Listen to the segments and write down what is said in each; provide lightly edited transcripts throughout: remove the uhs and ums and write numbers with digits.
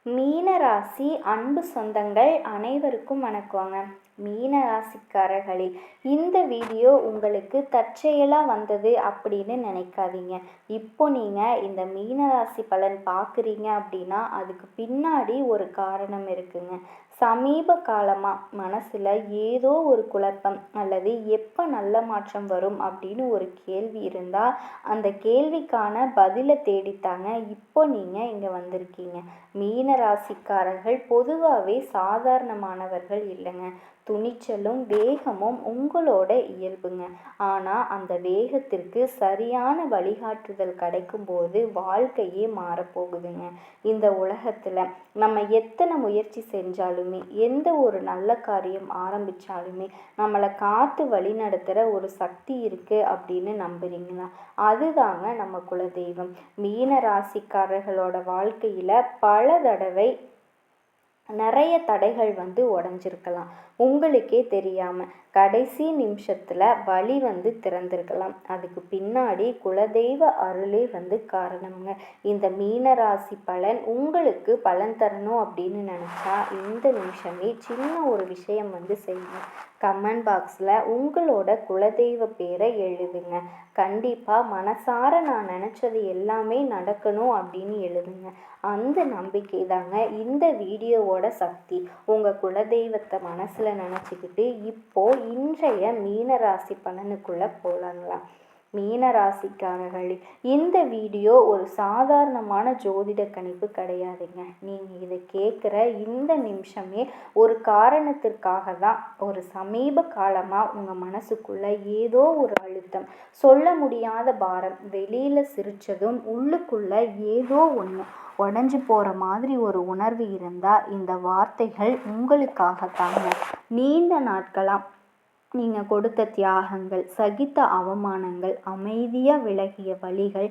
மீனராசி அன்பு சொந்தங்கள் அனைவருக்கும் வணக்கங்க. மீனராசிக்காரர்களே, இந்த வீடியோ உங்களுக்கு தற்செயலாக வந்தது அப்படின்னு நினைக்காதீங்க. இப்போ நீங்கள் இந்த மீனராசி பலன் பார்க்குறீங்க அப்படின்னா அதுக்கு பின்னாடி ஒரு காரணம் இருக்குங்க. சமீப காலமாக மனசில் ஏதோ ஒரு குழப்பம் அல்லது எப்போ நல்ல மாற்றம் வரும் அப்படின்னு ஒரு கேள்வி இருந்தால் அந்த கேள்விக்கான பதிலை தேடித்தாங்க இப்போ நீங்கள் இங்கே வந்திருக்கீங்க. மீனராசிக்காரர்கள் பொதுவாகவே சாதாரணமானவர்கள் இல்லைங்க. துணிச்சலும் வேகமும் உங்களோட இயல்புங்க. ஆனால் அந்த வேகத்திற்கு சரியான வழிகாட்டுதல் கிடைக்கும்போது வாழ்க்கையே மாறப்போகுதுங்க. இந்த உலகத்தில் நம்ம எத்தனை முயற்சி செஞ்சாலுமே, எந்த ஒரு நல்ல காரியம் ஆரம்பித்தாலுமே நம்மளை காத்து வழி நடத்துகிற ஒரு சக்தி இருக்குது அப்படின்னு நம்புறீங்களா? அதுதாங்க நம்ம குலதெய்வம். மீன ராசிக்காரர்களோட வாழ்க்கையில் பல தடவை நிறைய தடைகள் உடஞ்சிருக்கலாம். உங்களுக்கே தெரியாமல் கடைசி நிமிஷத்தில் வழி திறந்திருக்கலாம். அதுக்கு பின்னாடி குலதெய்வ அருளே காரணம்ங்க. இந்த மீனராசி பலன் உங்களுக்கு பலன் தரணும் அப்படின்னு நினச்சா இந்த நிமிஷமே சின்ன ஒரு விஷயம் செய்யுங்க. கமெண்ட் பாக்ஸில் உங்களோட குலதெய்வ பேரை எழுதுங்க. கண்டிப்பாக மனசார நான் நினச்சது எல்லாமே நடக்கணும் அப்படின்னு எழுதுங்க. அந்த நம்பிக்கை தாங்க இந்த வீடியோவோட சக்தி. உங்கள் குலதெய்வத்தை மனசில் நினச்சிக்கிட்டு இப்போது இன்றைய மீனராசி பலனுக்குள்ளே போகலாங்களா? மீனராசிக்காரர்களே, இந்த வீடியோ ஒரு சாதாரணமான ஜோதிட கணிப்பு கிடையாதுங்க. நீங்கள் இதை கேட்குற இந்த நிமிஷமே ஒரு காரணத்திற்காக தான். ஒரு சமீப காலமாக உங்கள் மனசுக்குள்ளே ஏதோ ஒரு அழுத்தம், சொல்ல முடியாத பாரம், வெளியில் சிரித்ததும் உள்ளுக்குள்ளே ஏதோ ஒன்று உடஞ்சி போகிற மாதிரி ஒரு உணர்வு இருந்தால் இந்த வார்த்தைகள் உங்களுக்காகத்தாங்க. நீண்ட நாட்களாக நீங்கள் கொடுத்த தியாகங்கள், சகித்த அவமானங்கள், அமைதியாக விலகிய வழிகள்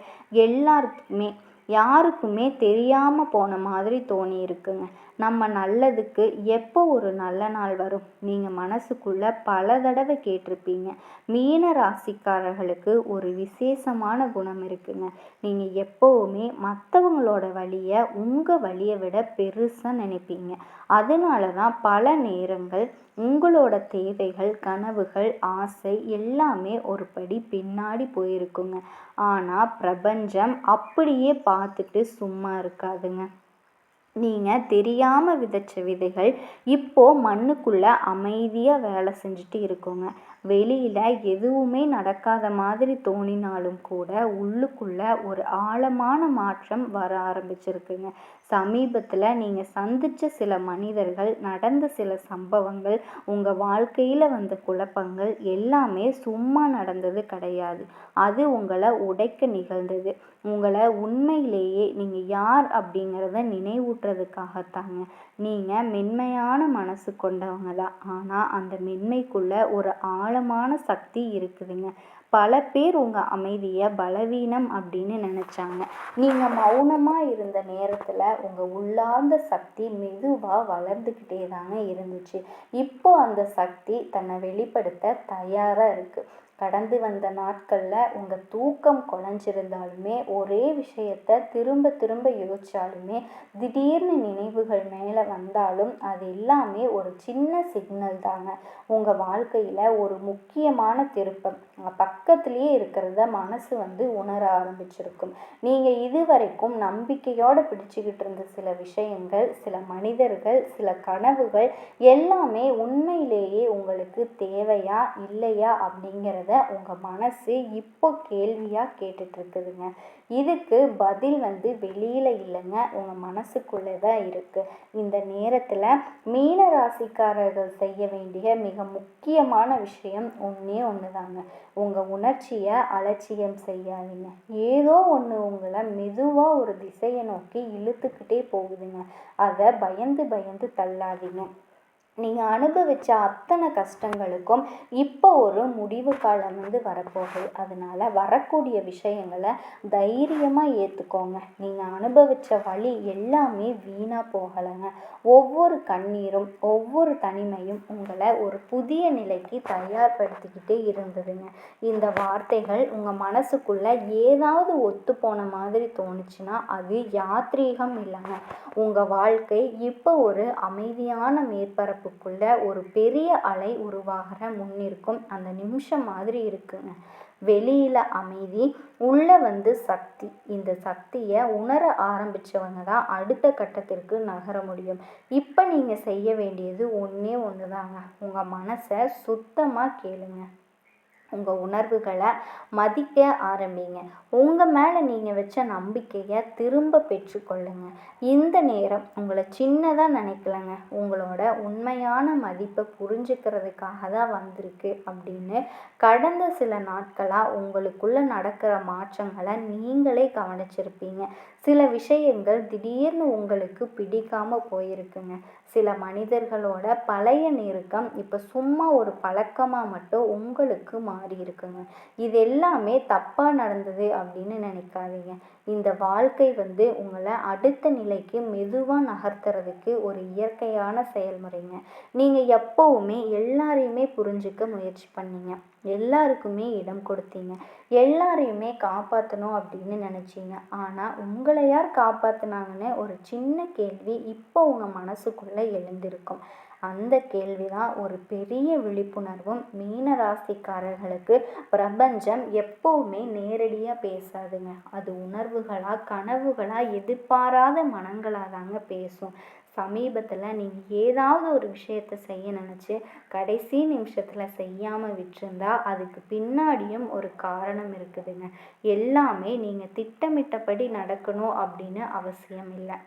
யாருக்குமே தெரியாமல் போன மாதிரி தோணி இருக்குங்க. நம்ம நல்லதுக்கு எப்போ ஒரு நல்ல நாள் வரும்? நீங்கள் மனசுக்குள்ளே பல தடவை கேட்டிருப்பீங்க. மீன ராசிக்காரர்களுக்கு ஒரு விசேஷமான குணம் இருக்குங்க. நீங்கள் எப்போவுமே மற்றவங்களோட வழியை உங்கள் வழியை விட பெருசாக நினைப்பீங்க. அதனால தான் பல நேரங்கள் உங்களோட தேவைகள், கனவுகள், ஆசை எல்லாமே ஒரு படி பின்னாடி போயிருக்குங்க. ஆனால் பிரபஞ்சம் அப்படியே பார்த்துட்டு சும்மா இருக்காதுங்க. நீங்கள் தெரியாமல் விதைச்ச விதைகள் இப்போது மண்ணுக்குள்ளே அமைதியாக வேலை செஞ்சுட்டு இருக்குங்க. வெளியில் எதுவுமே நடக்காத மாதிரி தோணினாலும் கூட உள்ளுக்குள்ளே ஒரு ஆழமான மாற்றம் வர ஆரம்பிச்சிருக்குங்க. சமீபத்தில் நீங்கள் சந்தித்த சில மனிதர்கள், நடந்த சில சம்பவங்கள், உங்கள் வாழ்க்கையில் வந்த குழப்பங்கள் எல்லாமே சும்மா நடந்தது கிடையாது. அது உங்களை உடைக்க நிகழ்ந்தது. உங்களை உண்மையிலேயே நீங்கள் யார் அப்படிங்கிறத நினைவூட்டுறதுக்காகத்தாங்க. நீங்கள் மென்மையான மனசு கொண்டவங்க தான். ஆனால் அந்த மென்மைக்குள்ளே ஒரு ஆழமான சக்தி இருக்குதுங்க. பல பேர் உங்கள் அமைதியை பலவீனம் அப்படின்னு நினச்சாங்க. நீங்கள் மௌனமாக இருந்த நேரத்தில் உங்கள் உள்ளார்ந்த சக்தி மெதுவாக வளர்ந்துக்கிட்டே தாங்க இருந்துச்சு. இப்போ அந்த சக்தி தன்னை வெளிப்படுத்த தயாராக இருக்குது. கடந்து வந்த நாட்களில் உங்கள் தூக்கம் குறைஞ்சிருந்தாலுமே, ஒரே விஷயத்தை திரும்ப திரும்ப யோசித்தாலுமே, திடீர்னு நினைவுகள் மேலே வந்தாலும் அது எல்லாமே ஒரு சின்ன சிக்னல் தாங்க. உங்கள் வாழ்க்கையில் ஒரு முக்கியமான திருப்பம் பக்கத்துலேயே இருக்கிறத மனசு உணர ஆரம்பிச்சிருக்கும். நீங்கள் இதுவரைக்கும் நம்பிக்கையோடு பிடிச்சிக்கிட்டு இருந்த சில விஷயங்கள், சில மனிதர்கள், சில கனவுகள் எல்லாமே உண்மையிலேயே உங்களுக்கு தேவையா இல்லையா அப்படிங்கிறத உங்கள் மனசு இப்போ கேள்வியாக கேட்டுட்ருக்குதுங்க. இதுக்கு பதில் வெளியில் இல்லைங்க, உங்கள் மனசுக்குள்ளே தான் இருக்குது. இந்த நேரத்தில் மீன ராசிக்காரர்கள் செய்ய வேண்டிய மிக முக்கியமான விஷயம் ஒன்றே ஒன்று தாங்க. உங்கள் உணர்ச்சியை அலட்சியம் செய்யாதீங்க. ஏதோ ஒன்று உங்களை மெதுவாக ஒரு திசையை நோக்கி இழுத்துக்கிட்டே போகுதுங்க. அதை பயந்து பயந்து தள்ளாதீங்க. நீங்கள் அனுபவித்த அத்தனை கஷ்டங்களுக்கும் இப்போ ஒரு முடிவு காலம் வரப்போகுது. அதனால் வரக்கூடிய விஷயங்களை தைரியமாக ஏற்றுக்கோங்க. நீங்கள் அனுபவித்த வலி எல்லாமே வீணாக போகலைங்க. ஒவ்வொரு கண்ணீரும் ஒவ்வொரு தனிமையும் உங்களை ஒரு புதிய நிலைக்கு தயார்படுத்திக்கிட்டே இருந்ததுங்க. இந்த வார்த்தைகள் உங்கள் மனசுக்குள்ளே ஏதாவது ஒத்து போன மாதிரி தோணுச்சுன்னா அது யாத்ரீகம் இல்லைங்க. உங்கள் வாழ்க்கை இப்போ ஒரு அமைதியான மேற்பரப்புக்குள்ள ஒரு பெரிய அலை உருவாகிற முன்னிருக்கும் அந்த நிமிஷம் மாதிரி இருக்குங்க. வெளியில அமைதி, உள்ள சக்தி. இந்த சக்தியை உணர ஆரம்பிச்சவங்க தான் அடுத்த கட்டத்திற்கு நகர முடியும். இப்போ நீங்கள் செய்ய வேண்டியது ஒன்றே ஒன்று தாங்க. உங்கள் மனசை சுத்தமாக கேளுங்க. உங்கள் உணர்வுகளை மதிக்க ஆரம்பிங்க. உங்கள் மேலே நீங்கள் வச்ச நம்பிக்கையை திரும்ப பெற்றுக்கொள்ளுங்க. இந்த நேரம் உங்களை சின்னதாக நினைக்கலங்க, உங்களோட உண்மையான மதிப்பை புரிஞ்சுக்கிறதுக்காக தான் வந்திருக்கு அப்படின்னு கடந்த சில நாட்களாக உங்களுக்குள்ளே நடக்கிற மாற்றங்களை நீங்களே கவனிச்சிருப்பீங்க. சில விஷயங்கள் திடீர்னு உங்களுக்கு பிடிக்காமல் போயிருக்குங்க. சில மனிதர்களோட பழைய நெருக்கம் இப்போ சும்மா ஒரு பழக்கமாக மட்டும் உங்களுக்கு மாறி இருக்குங்க. இது எல்லாமே தப்பாக நடந்தது அப்படின்னு நினைக்காதீங்க. இந்த வாழ்க்கை உங்களை அடுத்த நிலைக்கு மெதுவாக நகர்த்துறதுக்கு ஒரு இயற்கையான செயல்முறைங்க. நீங்கள் எப்போவுமே எல்லாரையுமே புரிஞ்சுக்க முயற்சி பண்ணீங்க. எல்லாருக்குமே இடம் கொடுத்தீங்க. எல்லாரையுமே காப்பாற்றணும் அப்படின்னு நினச்சிங்க. ஆனால் உங்களை யார் காப்பாற்றினாங்கன்னு ஒரு சின்ன கேள்வி இப்போ உங்கள் மனசுக்குள்ளே எழுந்திருக்கும். அந்த கேள்வி தான் ஒரு பெரிய விழிப்புணர்வும். மீன ராசிக்காரர்களுக்கு பிரபஞ்சம் எப்போவுமே நேரடியாக பேசாதுங்க. அது உணர்வுகளாக, கனவுகளாக, எதிர்பாராத மனங்களாக தாங்க பேசும். சமீபத்தில் நீங்கள் ஏதாவது ஒரு விஷயத்தை செய்ய நினச்சி கடைசி நிமிஷத்தில் செய்யாமல் விட்டுருந்தா அதுக்கு பின்னாடியும் ஒரு காரணம் இருக்குதுங்க. எல்லாமே நீங்கள் திட்டமிட்டபடி நடக்கணும் அப்படின்னு அவசியம் இல்லை.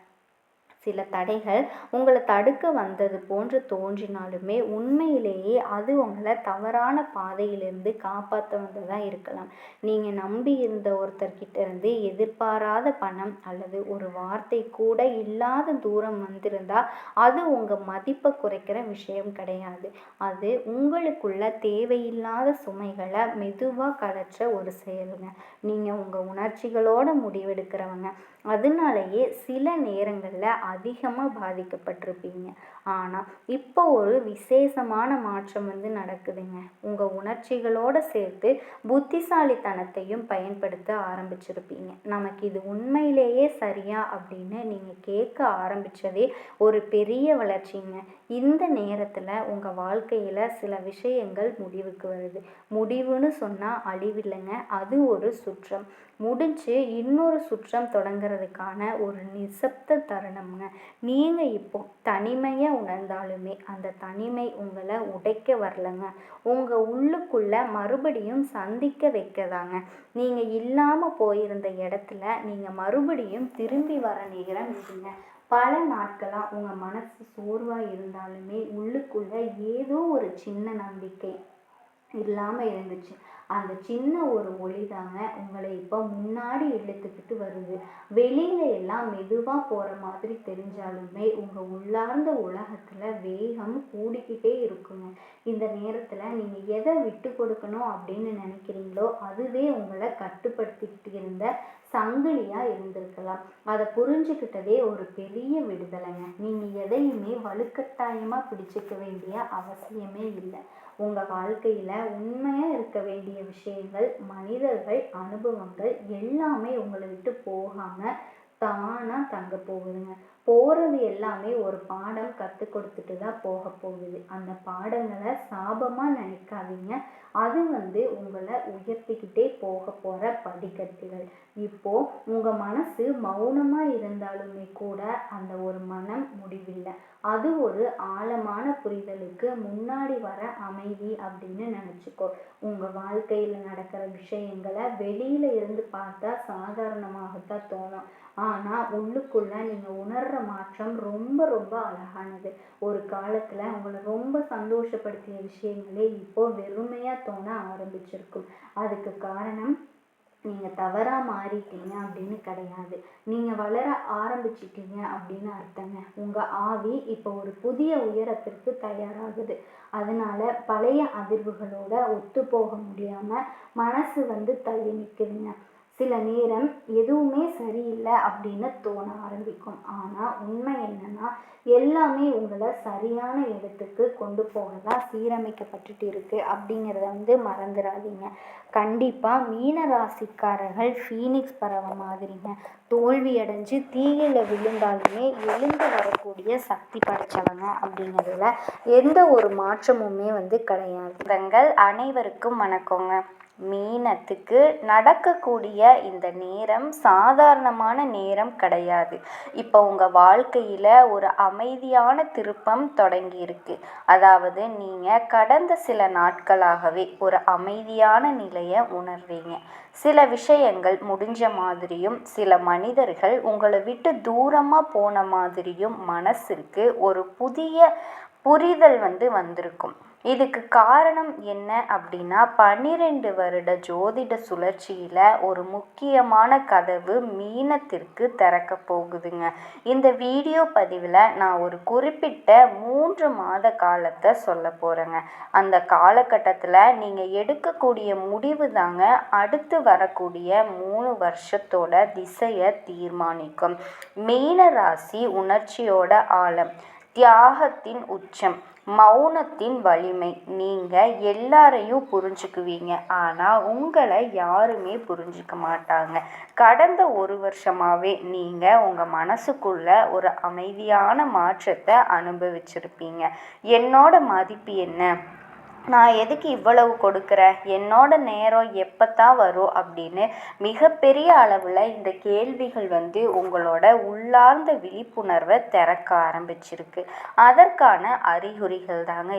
சில தடைகள் உங்களை தடுக்க வந்தது போன்று தோன்றினாலுமே உண்மையிலேயே அது உங்களை தவறான பாதையிலிருந்து காப்பாற்ற வந்ததாக இருக்கலாம். நீங்கள் நம்பி இருந்த ஒருத்தர்கிட்ட இருந்து எதிர்பாராத பணம் அல்லது ஒரு வார்த்தை கூட இல்லாத தூரம் வந்திருந்தால் அது உங்கள் மதிப்பை குறைக்கிற விஷயம் கிடையாது. அது உங்களுக்குள்ள தேவையில்லாத சுமைகளை மெதுவாக கலற்ற ஒரு செயலுங்க. நீங்கள் உங்கள் உணர்ச்சிகளோட முடிவெடுக்கிறவங்க. அதனாலேயே சில நேரங்களில் அதிகமாக பாதிக்கப்பட்டிருப்பீங்க. ஆனால் இப்போ ஒரு விசேஷமான மாற்றம் நடக்குதுங்க. உங்கள் உணர்ச்சிகளோடு சேர்த்து புத்திசாலித்தனத்தையும் பயன்படுத்த ஆரம்பிச்சிருப்பீங்க. நமக்கு இது உண்மையிலேயே சரியா அப்படின்னு நீங்கள் கேட்க ஆரம்பித்ததே ஒரு பெரிய வளர்ச்சிங்க. இந்த நேரத்தில் உங்கள் வாழ்க்கையில் சில விஷயங்கள் முடிவுக்கு வருது. முடிவுன்னு சொன்னால் அழிவில்லைங்க, அது ஒரு சுற்றம். முடிஞ்சு இன்னொரு சுற்றம் தொடங்கிறதுக்கான ஒரு நிசப்த தருணம்ங்க. நீங்கள் இப்போ தனிமையை உணர்ந்தாலுமே அந்த தனிமை உங்களை உடைக்க வரலங்க, உங்கள் உள்ளுக்குள்ள மறுபடியும் சந்திக்க வைக்கதாங்க. நீங்கள் இல்லாமல் போயிருந்த இடத்துல நீங்கள் மறுபடியும் திரும்பி வர நேரம் இதுங்க. பல நாட்களாக உங்கள் மனசு சோர்வாக இருந்தாலுமே உள்ளுக்குள்ள ஏதோ ஒரு சின்ன நம்பிக்கை இல்லாமல் இருந்துச்சு. அந்த சின்ன ஒரு ஒளி தாங்க உங்களை இப்போ முன்னாடி இழுத்துக்கிட்டு வருது. வெளியில எல்லாம் மெதுவாக போகிற மாதிரி தெரிஞ்சாலுமே உங்கள் உள்ளார்ந்த உலகத்தில் வேகம் கூடிக்கிட்டே இருக்குங்க. இந்த நேரத்தில் நீங்கள் எதை விட்டு கொடுக்கணும் அப்படின்னு நினைக்கிறீங்களோ அதுவே உங்களை கட்டுப்படுத்திக்கிட்டு இருந்த சங்கிலியாக இருந்திருக்கலாம். அதை புரிஞ்சுக்கிட்டதே ஒரு பெரிய விடுதலைங்க. நீங்கள் எதையுமே வலுக்கட்டாயமாக பிடிச்சிக்க வேண்டிய அவசியமே இல்லை. உங்கள் வாழ்க்கையில் உண்மையாக இருக்க வேண்டிய விஷயங்கள், மனிதர்கள், அனுபவங்கள் எல்லாமே உங்களை விட்டு போகாமல் தானாக தங்க போகுதுங்க. போகிறது எல்லாமே ஒரு பாடம் கற்றுக் கொடுத்துட்டு தான் போக போகுது. அந்த பாடங்களை சாபமாக நினைக்காதீங்க. அது உங்களை உயர்த்திக்கிட்டே போக போகிற படிக்கட்டுகள். இப்போது உங்கள் மனசு மௌனமாக இருந்தாலுமே கூட அந்த ஒரு மனம் முடிவில்லை. அது ஒரு ஆழமான புரிதலுக்கு முன்னாடி வர அமைதி அப்படின்னு நினச்சிக்கோ. உங்கள் வாழ்க்கையில் நடக்கிற விஷயங்களை வெளியில் இருந்து பார்த்தா சாதாரணமாகத்தான் தோணும். ஆனால் உள்ளுக்குள்ள நீங்கள் உணர்கிற மாற்றம் ரொம்ப ரொம்ப அழகானது. ஒரு காலத்தில் உங்களை ரொம்ப சந்தோஷப்படுத்திய விஷயங்களே இப்போ வெறுமையாக தோண ஆரம்பிச்சிருக்கும். அதுக்கு காரணம் நீங்கள் தவறாக மாறிட்டீங்க அப்படின்னு கிடையாது. நீங்கள் வளர ஆரம்பிச்சிட்டீங்க அப்படின்னு அர்த்தங்க. உங்கள் ஆவி இப்போ ஒரு புதிய உயரத்திற்கு தயாராகுது. அதனால பழைய அதிர்வுகளோட ஒத்து போக முடியாமல் மனசு தள்ளி நிற்குதுங்க. சில நேரம் எதுவுமே சரியில்லை அப்படின்னு தோண ஆரம்பிக்கும். ஆனால் உண்மை என்னன்னா, எல்லாமே உங்களை சரியான இடத்துக்கு கொண்டு போக தான் சீரமைக்கப்பட்டுட்டு இருக்கு அப்படிங்கிறத மறந்துடாதீங்க. கண்டிப்பாக மீன ராசிக்காரர்கள் ஃபீனிக்ஸ் பறவை மாதிரிங்க. தோல்வி அடைஞ்சு தீயில விழுந்தாலுமே எழுந்து வரக்கூடிய சக்தி படைச்சவங்க அப்படிங்கிறதுல எந்த ஒரு மாற்றமுமே கிடையாது. தங்கள் அனைவருக்கும் வணக்கங்க. மீனத்துக்கு நடக்கக்கூடிய இந்த நேரம் சாதாரணமான நேரம் கிடையாது. இப்போ உங்கள் வாழ்க்கையில் ஒரு அமைதியான திருப்பம் தொடங்கி இருக்கு. அதாவது நீங்கள் கடந்த சில நாட்களாகவே ஒரு அமைதியான நிலையை உணர்றீங்க. சில விஷயங்கள் முடிஞ்ச மாதிரியும் சில மனிதர்கள் உங்களை விட்டு தூரமாக போன மாதிரியும் மனசிற்கு ஒரு புதிய புரிதல் வந்திருக்கும். இதுக்கு காரணம் என்ன அப்படின்னா, 12 வருட ஜோதிட சுழற்சியில் ஒரு முக்கியமான கதவு மீனத்திற்கு திறக்க போகுதுங்க. இந்த வீடியோ பதிவில் நான் ஒரு குறிப்பிட்ட 3 மாத காலத்தை சொல்ல போகிறேங்க. அந்த காலகட்டத்தில் நீங்கள் எடுக்கக்கூடிய முடிவு தாங்க அடுத்து வரக்கூடிய 3 வருஷத்தோட திசையை தீர்மானிக்கும். மீன ராசி உணர்ச்சியோட ஆழம், தியாகத்தின் உச்சம், மௌனத்தின் வலிமை. நீங்கள் எல்லாரையும் புரிஞ்சுக்குவீங்க, ஆனால் உங்களை யாருமே புரிஞ்சுக்க மாட்டாங்க. கடந்த 1 வருஷமாகவே நீங்கள் உங்கள் மனசுக்குள்ள ஒரு அமைதியான மாற்றத்தை அனுபவிச்சிருப்பீங்க. என்னோட மதிப்பு என்ன, நான் எதுக்கு இவ்வளவு கொடுக்குறேன், என்னோட நேரம் எப்போ தான் வரும் அப்படின்னு மிகப்பெரிய அளவில் இந்த கேள்விகள் உங்களோட உள்ளார்ந்த விழிப்புணர்வை திறக்க ஆரம்பிச்சிருக்கு. அதற்கான அறிகுறிகள் தாங்க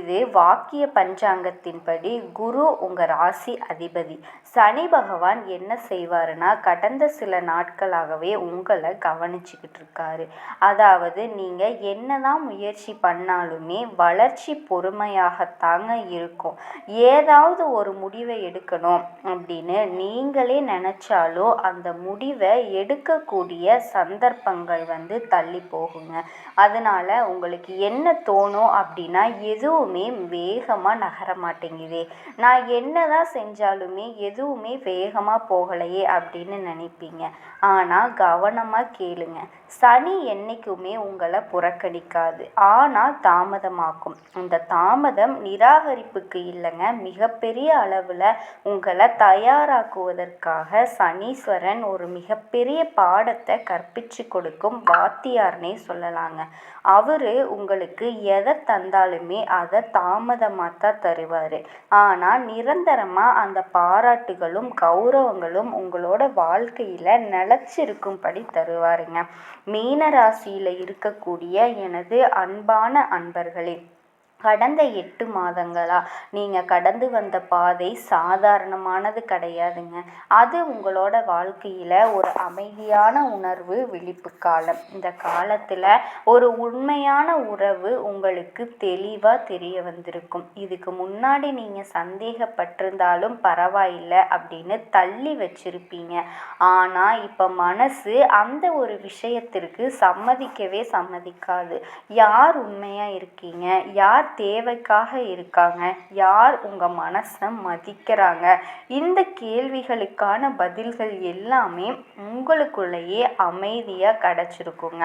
இது வாக்கிய பஞ்சாங்கத்தின்படி குரு உங்கள் ராசி அதிபதி. சனி பகவான் என்ன செய்வாருன்னா, கடந்த சில நாட்களாகவே உங்களை கவனிச்சுக்கிட்டு இருக்காரு. அதாவது நீங்கள் என்னதான் முயற்சி பண்ணாலுமே வளர்ச்சி பொறுமையாக தாங்க இருக்கும். ஏதாவது ஒரு முடிவை எடுக்கணும் அப்படின்னு நீங்களே நினைச்சாலும் அந்த முடிவை எடுக்கக்கூடிய சந்தர்ப்பங்கள் தள்ளி போகுங்க. அதனால உங்களுக்கு என்ன தோணும் அப்படின்னா, எதுவுமே வேகமாக நகர மாட்டேங்குதே, நான் என்னதான் செஞ்சாலுமே எதுவுமே வேகமாக போகலையே அப்படின்னு நினைப்பீங்க. ஆனால் கவனமாக கேளுங்க, சனி என்னைக்குமே உங்களை புறக்கணிக்காது, ஆனால் தாமதமாக்கும். அந்த தாமதம் நிராகரிப்புக்கு இல்லைங்க, மிகப்பெரிய அளவில் உங்களை தயாராக்குவதற்காக சனீஸ்வரன் ஒரு மிகப்பெரிய பாடத்தை கற்பிச்சு கொடுக்கும் வாத்தியார்னே சொல்லலாங்க. அவர் உங்களுக்கு எதை தந்தாலுமே அதை தாமதமாக தான் தருவார். ஆனால் நிரந்தரமாக அந்த பாராட்டுகளும் கௌரவங்களும் உங்களோட வாழ்க்கையில் நிலச்சிருக்கும்படி தருவாருங்க. மீனராசியில் இருக்கக்கூடிய எனது அன்பான அன்பர்களே, கடந்த 8 மாதங்களாக நீங்கள் கடந்து வந்த பாதை சாதாரணமானது கிடையாதுங்க. அது உங்களோட வாழ்க்கையில் ஒரு அமைதியான உணர்வு விழிப்பு காலம். இந்த காலத்தில் ஒரு உண்மையான உறவு உங்களுக்கு தெளிவாக தெரிய வந்திருக்கும். இதுக்கு முன்னாடி நீங்கள் சந்தேகப்பட்டிருந்தாலும் பரவாயில்லை அப்படின்னு தள்ளி வச்சிருப்பீங்க. ஆனால் இப்போ மனசு அந்த ஒரு விஷயத்திற்கு சம்மதிக்கவே சம்மதிக்காது. யார் உண்மையாக இருக்கீங்க, யார் தேவைக்காக இருக்காங்க, யார் உங்கள் மனசை மதிக்கிறாங்க, இந்த கேள்விகளுக்கான பதில்கள் எல்லாமே உங்களுக்குள்ளேயே அமைதியாக கிடச்சிருக்குங்க.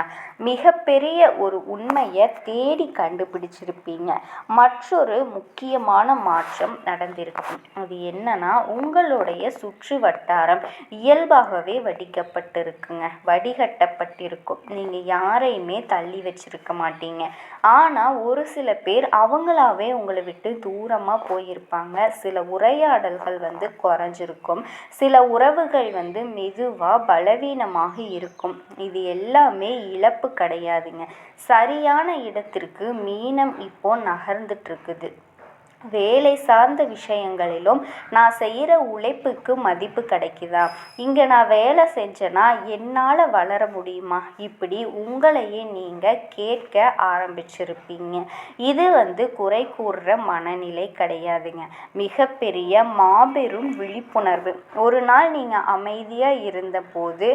மிகப்பெரிய ஒரு உண்மையை தேடி கண்டுபிடிச்சிருப்பீங்க. மற்றொரு முக்கியமான மாற்றம் நடந்திருக்கும். அது என்னன்னா, உங்களுடைய சுற்று வட்டாரம் இயல்பாகவே வடிகட்டப்பட்டிருக்கும். நீங்கள் யாரையுமே தள்ளி வச்சிருக்க மாட்டீங்க. ஆனால் ஒரு சில பேர் அவங்களாவே உங்களை விட்டு தூரமாக போயிருப்பாங்க. சில உரையாடல்கள் குறைஞ்சிருக்கும். சில உறவுகள் மெதுவாக பலவீனமாக இருக்கும். இது எல்லாமே இழப்பு கிடையாதுங்க. சரியான இடத்திற்கு மீனம் இப்போ நகர்ந்துட்டு இருக்குது. வேலை சார்ந்த விஷயங்களிலும் நான் செய்கிற உழைப்புக்கு மதிப்பு கிடைக்குதா, இங்கே நான் வேலை செஞ்சேன்னா என்னால் வளர முடியுமா, இப்படி உங்களையே நீங்கள் கேட்க ஆரம்பிச்சிருப்பீங்க. இது குறை கூறுற மனநிலை கிடையாதுங்க, மிகப்பெரிய மாபெரும் விழிப்புணர்வு. ஒரு நாள் நீங்கள் அமைதியாக இருந்தபோது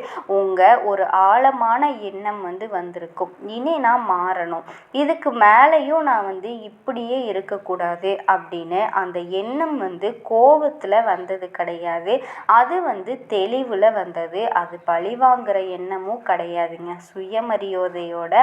ஒரு ஆழமான எண்ணம் வந்திருக்கும், இனி நான் மாறணும், இதுக்கு மேலேயும் நான் இப்படியே இருக்கக்கூடாது அப்படின்னு. அந்த எண்ணம் கோபத்தில் வந்தது கிடையாது, அது தெளிவில் வந்தது. அது பழிவாங்கிற எண்ணமும் கிடையாதுங்க, சுயமரியாதையோட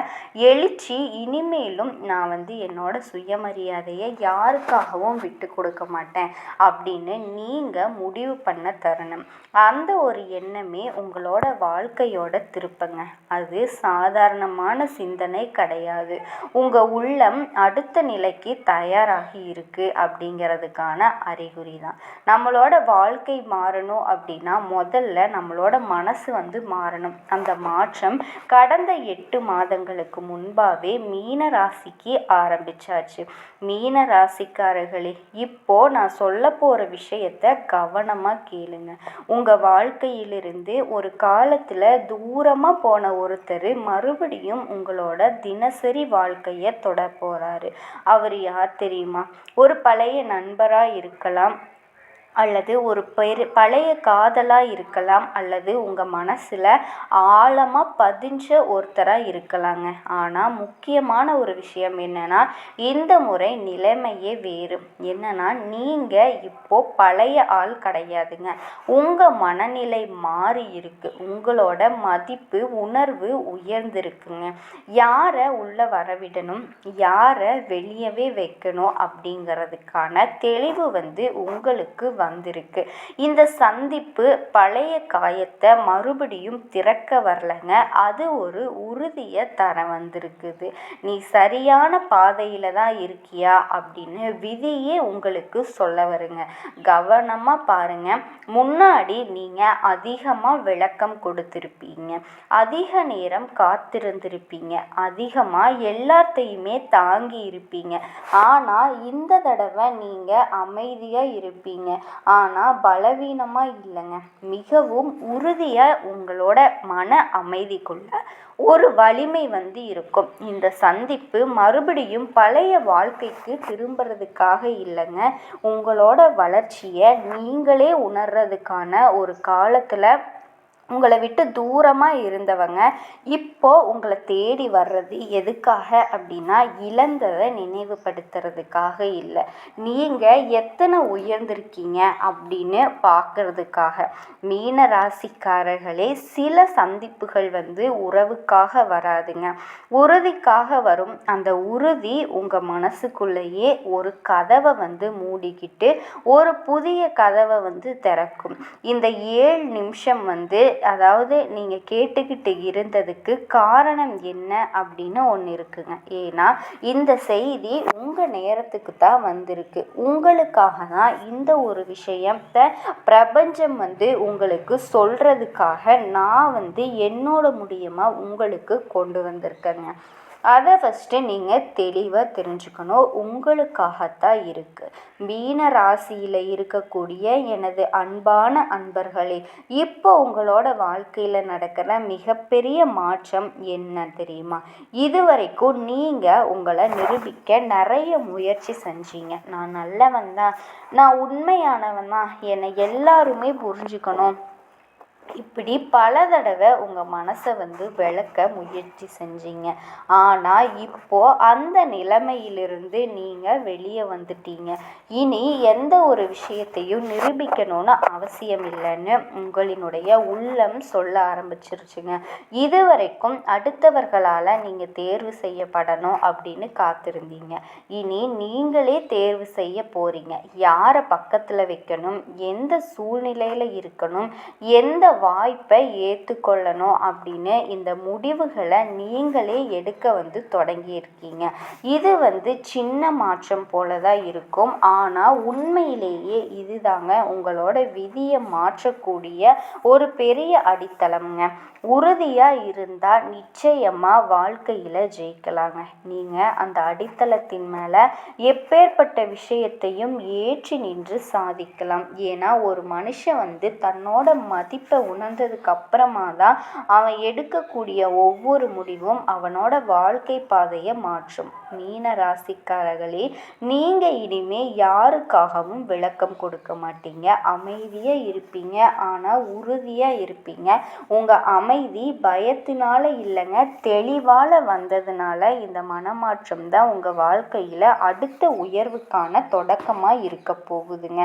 எழுச்சி. இனிமேலும் நான் என்னோட சுயமரியாதையை யாருக்காகவும் விட்டு கொடுக்க மாட்டேன் அப்படின்னு நீங்கள் முடிவு பண்ண தருணம். அந்த ஒரு எண்ணமே உங்களோட வாழ்க்கையோட திருப்பங்க. அது சாதாரணமான சிந்தனை கிடையாது, உங்கள் உள்ளம் அடுத்த நிலைக்கு தயாராகி இருக்கு அப்படிங்கிறதுக்கான அறிகுறி தான். நம்மளோட வாழ்க்கை மாறணும் அப்படின்னா முதல்ல நம்மளோட மனசு மாறணும். அந்த மாற்றம் கடந்த 8 மாதங்களுக்கு முன்பாகவே மீன ராசிக்கு ஆரம்பிச்சாச்சு. மீன ராசிக்காரர்களே, இப்போ நான் சொல்ல போகிற விஷயத்த கவனமாக கேளுங்க. உங்கள் வாழ்க்கையிலிருந்து ஒரு காலத்தில் தூரமாக போன ஒருத்தர் மறுபடியும் உங்களோட தினசரி வாழ்க்கையை தொட போகிறாரு. அவர் யார் தெரியுமா? ஒரு பழைய நண்பராக இருக்கலாம், அல்லது ஒரு பழைய காதலாக இருக்கலாம், அல்லது உங்கள் மனசில் ஆழமாக பதிஞ்ச ஒருத்தராக இருக்கலாங்க. ஆனால் முக்கியமான ஒரு விஷயம் என்னென்னா, இந்த முறை நிலைமையே வேறு. என்னென்னா, நீங்கள் இப்போது பழைய ஆள் கிடையாதுங்க. உங்கள் மனநிலை மாறி இருக்கு, உங்களோட மதிப்பு உணர்வு உயர்ந்திருக்குங்க. யாரை உள்ளே வரவிடணும், யாரை வெளியவே வைக்கணும் அப்படிங்கிறதுக்கான தெளிவு உங்களுக்கு வந்திருக்கு. இந்த சந்திப்பு பழைய காயத்தை மறுபடியும் திறக்க வரலங்க, அது ஒரு உறுதியை தர வந்திருக்குது. நீ சரியான பாதையில தான் இருக்கியா அப்படின்னு விதியே உங்களுக்கு சொல்ல வருங்க. கவனமா பாருங்க. முன்னாடி நீங்க அதிகமா விளக்கம் கொடுத்திருப்பீங்க, அதிக நேரம் காத்திருந்திருப்பீங்க, அதிகமா எல்லாத்தையுமே தாங்கி இருப்பீங்க. ஆனா இந்த தடவை நீங்க அமைதியா இருப்பீங்க, ஆனால் பலவீனமாக இல்லைங்க, மிகவும் உறுதியாக உங்களோட மன அமைதிக்குள்ள ஒரு வலிமை இருக்கும். இந்த சந்திப்பு மறுபடியும் பழைய வாழ்க்கைக்கு திரும்புறதுக்காக இல்லைங்க, உங்களோட வளர்ச்சியை நீங்களே உணர்றதுக்கான ஒரு காலத்தில் உங்களை விட்டு தூரமாக இருந்தவங்க இப்போ உங்களை தேடி வர்றது எதுக்காக அப்படின்னா, இழந்ததை நினைவுபடுத்துறதுக்காக இல்லை, நீங்கள் எத்தனை உயர்ந்திருக்கீங்க அப்படின்னு பார்க்கறதுக்காக. மீன ராசிக்காரர்களே, சில சந்திப்புகள் உறவுக்காக வராதுங்க, உறுதிக்காக வரும். அந்த உறுதி உங்கள் மனசுக்குள்ளேயே ஒரு கதவை மூடிக்கிட்டு ஒரு புதிய கதவை திறக்கும். இந்த 7 நிமிஷம் அதாவது நீங்கள் கேட்டுக்கிட்டு இருந்ததுக்கு காரணம் என்ன அப்படின்னு ஒன்று இருக்குங்க. ஏன்னா இந்த செய்தி உங்கள் நேரத்துக்கு தான் வந்திருக்கு, உங்களுக்காக தான் இந்த ஒரு விஷயத்தை பிரபஞ்சம் உங்களுக்கு சொல்கிறதுக்காக நான் என்னோட மூலியமாக உங்களுக்கு கொண்டு வந்திருக்கேங்க. அதை ஃபஸ்ட்டு நீங்கள் தெளிவாக தெரிஞ்சுக்கணும், உங்களுக்காகத்தான் இருக்குது. மீன ராசியில் இருக்கக்கூடிய எனது அன்பான அன்பர்களே, இப்போ உங்களோட வாழ்க்கையில் நடக்கிற மிகப்பெரிய மாற்றம் என்ன தெரியுமா? இதுவரைக்கும் நீங்கள் உங்களை நிரூபிக்க நிறைய முயற்சி செஞ்சீங்க. நான் நல்லவன் தான், நான் உண்மையானவன் தான், என்னை எல்லாருமே புரிஞ்சுக்கணும், இப்படி பல தடவை உங்கள் மனசை விளக்க முயற்சி செஞ்சீங்க. ஆனால் இப்போது அந்த நிலைமையிலிருந்து நீங்கள் வெளியே வந்துட்டீங்க. இனி எந்த ஒரு விஷயத்தையும் நிரூபிக்கணும்னு அவசியம் இல்லைன்னு உங்களினுடைய உள்ளம் சொல்ல ஆரம்பிச்சிருச்சுங்க. இதுவரைக்கும் அடுத்தவர்களால் நீங்கள் தேர்வு செய்யப்படணும் அப்படின்னு காத்திருந்தீங்க. இனி நீங்களே தேர்வு செய்ய போகிறீங்க. யாரை பக்கத்தில் வைக்கணும், எந்த சூழ்நிலையில் இருக்கணும், எந்த வாய்ப்பை ஏற்றுக்கொள்ளணும் அப்படின்னு இந்த முடிவுகளை நீங்களே எடுக்க தொடங்கியிருக்கீங்க. இது சின்ன மாற்றம் போல தான் இருக்கும். ஆனால் உண்மையிலேயே இதுதாங்க உங்களோட விதியை மாற்றக்கூடிய ஒரு பெரிய அடித்தளம்ங்க. உறுதியாக இருந்தால் நிச்சயமாக வாழ்க்கையில் ஜெயிக்கலாங்க. நீங்கள் அந்த அடித்தளத்தின் மேலே எப்பேற்பட்ட விஷயத்தையும் ஏற்றி நின்று சாதிக்கலாம். ஏன்னா ஒரு மனுஷன் தன்னோட மதிப்பை உணர்ந்ததுக்கு அப்புறமா தான் அவன் எடுக்கக்கூடிய ஒவ்வொரு முடிவும் அவனோட வாழ்க்கை பாதையை மாற்றும். மீன ராசிக்காரர்களே, நீங்கள் இனிமே யாருக்காகவும் விளக்கம் கொடுக்க மாட்டீங்க. அமைதியாக இருப்பீங்க, ஆனால் உறுதியாக இருப்பீங்க. உங்கள் அமைதி பயத்தினால இல்லைங்க, தெளிவால் வந்ததுனால இந்த மனமாற்றம் தான் உங்கள் வாழ்க்கையில் அடுத்த உயர்வுக்கான தொடக்கமாக இருக்க போகுதுங்க.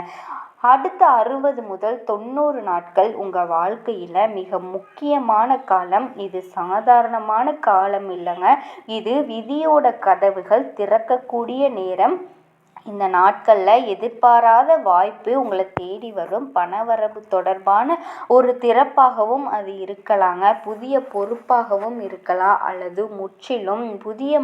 அடுத்த 60 முதல் 90 நாட்கள் உங்கள் வாழ்க்கையில் மிக முக்கியமான காலம். இது சாதாரணமான காலம் இல்லைங்க, இது விதியோட கதவுகள் திறக்கக்கூடிய நேரம். இந்த நாட்களில் எதிர்பாராத வாய்ப்பு உங்களை தேடி வரும். பணவரவு தொடர்பான ஒரு திறப்பாகவும் அது இருக்கலாங்க, புதிய பொறுப்பாகவும் இருக்கலாம், அல்லது முற்றிலும் புதிய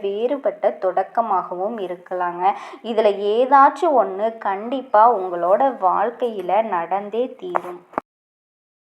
வேறுபட்ட தொடக்கமாகவும் இருக்கலாங்க. இதில் ஏதாச்சும் ஒன்று கண்டிப்பாக உங்களோட வாழ்க்கையில் நடந்தே தீரும்.